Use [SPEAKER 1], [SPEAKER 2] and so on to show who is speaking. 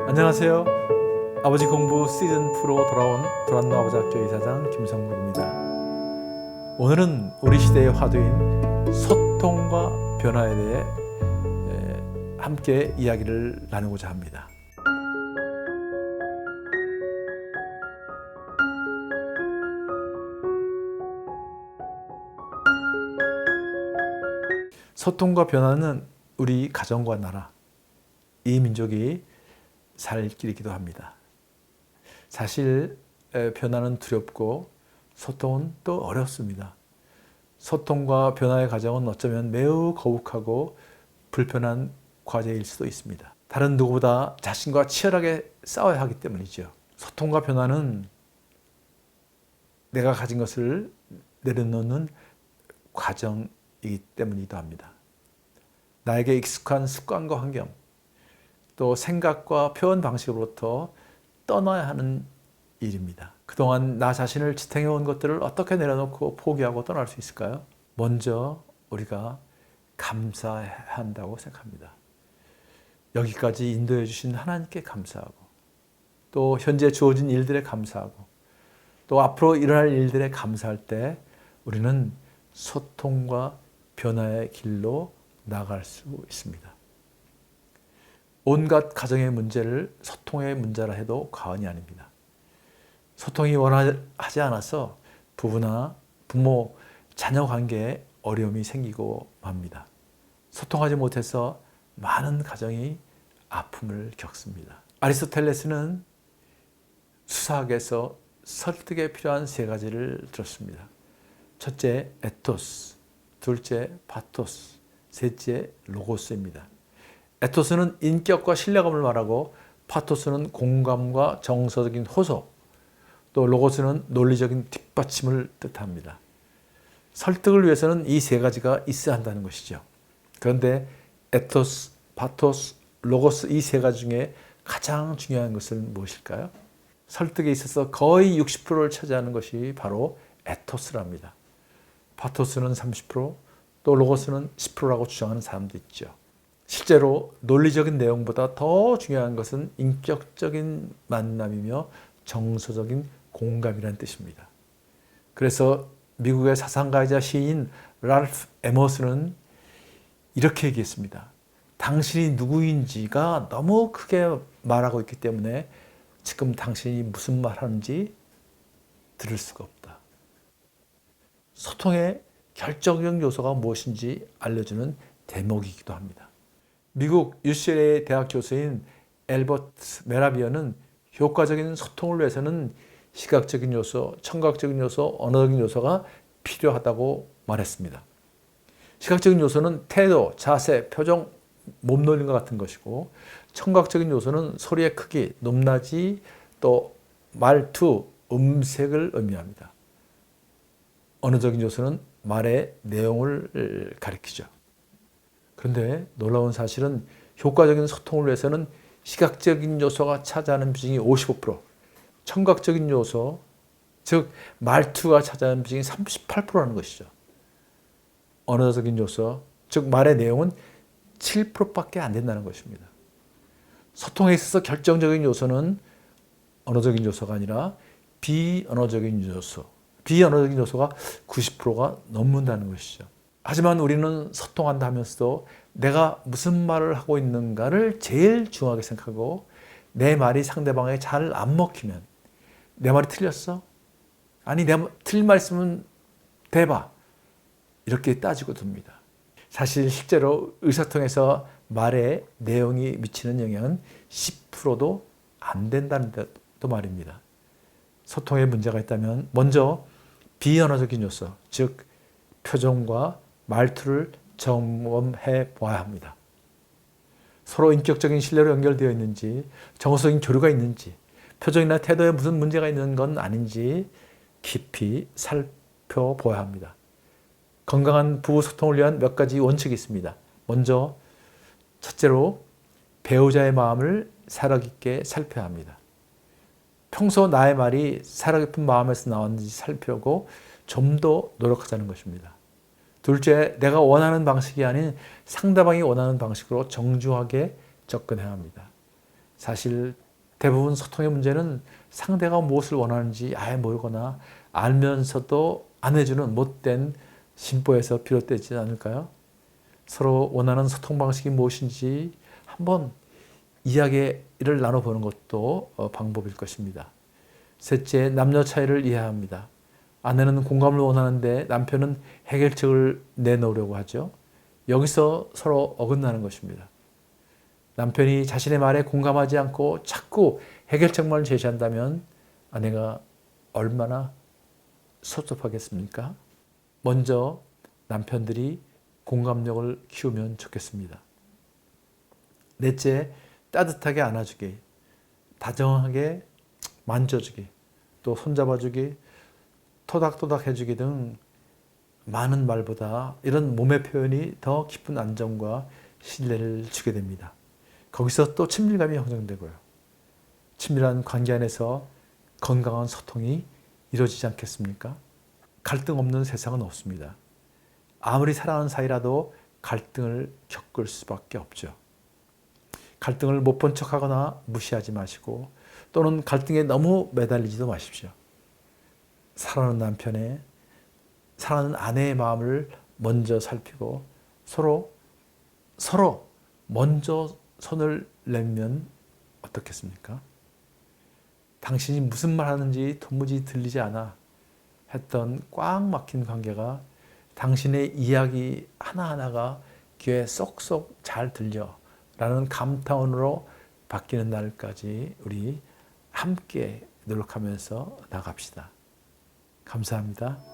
[SPEAKER 1] 안녕하세요. 아버지 공부 시즌 2로 돌아온 도란노 아버지 학교 이사장 김성국입니다. 오늘은 우리 시대의 화두인 소통과 변화에 대해 함께 이야기를 나누고자 합니다. 소통과 변화는 우리 가정과 나라, 이 민족이 살 길이기도 합니다. 사실 변화는 두렵고 소통은 또 어렵습니다. 소통과 변화의 과정은 어쩌면 매우 거북하고 불편한 과제일 수도 있습니다. 다른 누구보다 자신과 치열하게 싸워야 하기 때문이죠. 소통과 변화는 내가 가진 것을 내려놓는 과정이기 때문이기도 합니다. 나에게 익숙한 습관과 환경, 또 생각과 표현 방식으로부터 떠나야 하는 일입니다. 그동안 나 자신을 지탱해온 것들을 어떻게 내려놓고 포기하고 떠날 수 있을까요? 먼저 우리가 감사해야 한다고 생각합니다. 여기까지 인도해 주신 하나님께 감사하고, 또 현재 주어진 일들에 감사하고, 또 앞으로 일어날 일들에 감사할 때 우리는 소통과 변화의 길로 나아갈 수 있습니다. 온갖 가정의 문제를 소통의 문제라 해도 과언이 아닙니다. 소통이 원활하지 않아서 부부나 부모, 자녀 관계에 어려움이 생기고 맙니다. 소통하지 못해서 많은 가정이 아픔을 겪습니다. 아리스토텔레스는 수사학에서 설득에 필요한 세 가지를 들었습니다. 첫째, 에토스, 둘째, 파토스, 셋째, 로고스입니다. 에토스는 인격과 신뢰감을 말하고, 파토스는 공감과 정서적인 호소, 또 로고스는 논리적인 뒷받침을 뜻합니다. 설득을 위해서는 이 세 가지가 있어야 한다는 것이죠. 그런데 에토스, 파토스, 로고스 이 세 가지 중에 가장 중요한 것은 무엇일까요? 설득에 있어서 거의 60%를 차지하는 것이 바로 에토스랍니다. 파토스는 30%, 또 로고스는 10%라고 주장하는 사람도 있죠. 실제로 논리적인 내용보다 더 중요한 것은 인격적인 만남이며 정서적인 공감이라는 뜻입니다. 그래서 미국의 사상가이자 시인 랄프 에머슨은 이렇게 얘기했습니다. 당신이 누구인지가 너무 크게 말하고 있기 때문에 지금 당신이 무슨 말 하는지 들을 수가 없다. 소통의 결정적 요소가 무엇인지 알려주는 대목이기도 합니다. 미국 UCLA 대학 교수인 엘버트 메라비어는 효과적인 소통을 위해서는 시각적인 요소, 청각적인 요소, 언어적인 요소가 필요하다고 말했습니다. 시각적인 요소는 태도, 자세, 표정, 몸놀림과 같은 것이고, 청각적인 요소는 소리의 크기, 높낮이, 또 말투, 음색을 의미합니다. 언어적인 요소는 말의 내용을 가리키죠. 그런데 놀라운 사실은 효과적인 소통을 위해서는 시각적인 요소가 차지하는 비중이 55%, 청각적인 요소, 즉 말투가 차지하는 비중이 38%라는 것이죠. 언어적인 요소, 즉 말의 내용은 7%밖에 안 된다는 것입니다. 소통에 있어서 결정적인 요소는 언어적인 요소가 아니라 비언어적인 요소, 비언어적인 요소가 90%가 넘는다는 것이죠. 하지만 우리는 소통한다 하면서도 내가 무슨 말을 하고 있는가를 제일 중요하게 생각하고, 내 말이 상대방에 잘 안 먹히면 내 말이 틀렸어? 아니, 내 틀린 말 있으면 대봐. 이렇게 따지고 듭니다. 사실 실제로 의사소통에서 말의 내용이 미치는 영향은 10%도 안 된다는 것도 말입니다. 소통에 문제가 있다면 먼저 비언어적인 요소, 즉 표정과 말투를 점검해 보아야 합니다. 서로 인격적인 신뢰로 연결되어 있는지, 정서적인 교류가 있는지, 표정이나 태도에 무슨 문제가 있는 건 아닌지 깊이 살펴보아야 합니다. 건강한 부부 소통을 위한 몇 가지 원칙이 있습니다. 먼저 첫째로 배우자의 마음을 살아깊게 살펴야 합니다. 평소 나의 말이 살아깊은 마음에서 나왔는지 살펴보고 좀 더 노력하자는 것입니다. 둘째, 내가 원하는 방식이 아닌 상대방이 원하는 방식으로 정중하게 접근해야 합니다. 사실 대부분 소통의 문제는 상대가 무엇을 원하는지 아예 모르거나 알면서도 안 해주는 못된 심보에서 비롯되지 않을까요? 서로 원하는 소통 방식이 무엇인지 한번 이야기를 나눠보는 것도 방법일 것입니다. 셋째, 남녀 차이를 이해합니다. 아내는 공감을 원하는데 남편은 해결책을 내놓으려고 하죠. 여기서 서로 어긋나는 것입니다. 남편이 자신의 말에 공감하지 않고 자꾸 해결책만 제시한다면 아내가 얼마나 섭섭하겠습니까? 먼저 남편들이 공감력을 키우면 좋겠습니다. 넷째, 따뜻하게 안아주기, 다정하게 만져주기, 또 손잡아주기, 토닥토닥 해주기 등 많은 말보다 이런 몸의 표현이 더 깊은 안정과 신뢰를 주게 됩니다. 거기서 또 친밀감이 형성되고요. 친밀한 관계 안에서 건강한 소통이 이루어지지 않겠습니까? 갈등 없는 세상은 없습니다. 아무리 사랑하는 사이라도 갈등을 겪을 수밖에 없죠. 갈등을 못 본 척하거나 무시하지 마시고 또는 갈등에 너무 매달리지도 마십시오. 사랑하는 남편의, 사랑하는 아내의 마음을 먼저 살피고 서로 먼저 손을 내면 어떻겠습니까? 당신이 무슨 말 하는지 도무지 들리지 않아 했던 꽉 막힌 관계가 당신의 이야기 하나하나가 귀에 쏙쏙 잘 들려 라는 감탄으로 바뀌는 날까지 우리 함께 노력하면서 나갑시다. 감사합니다.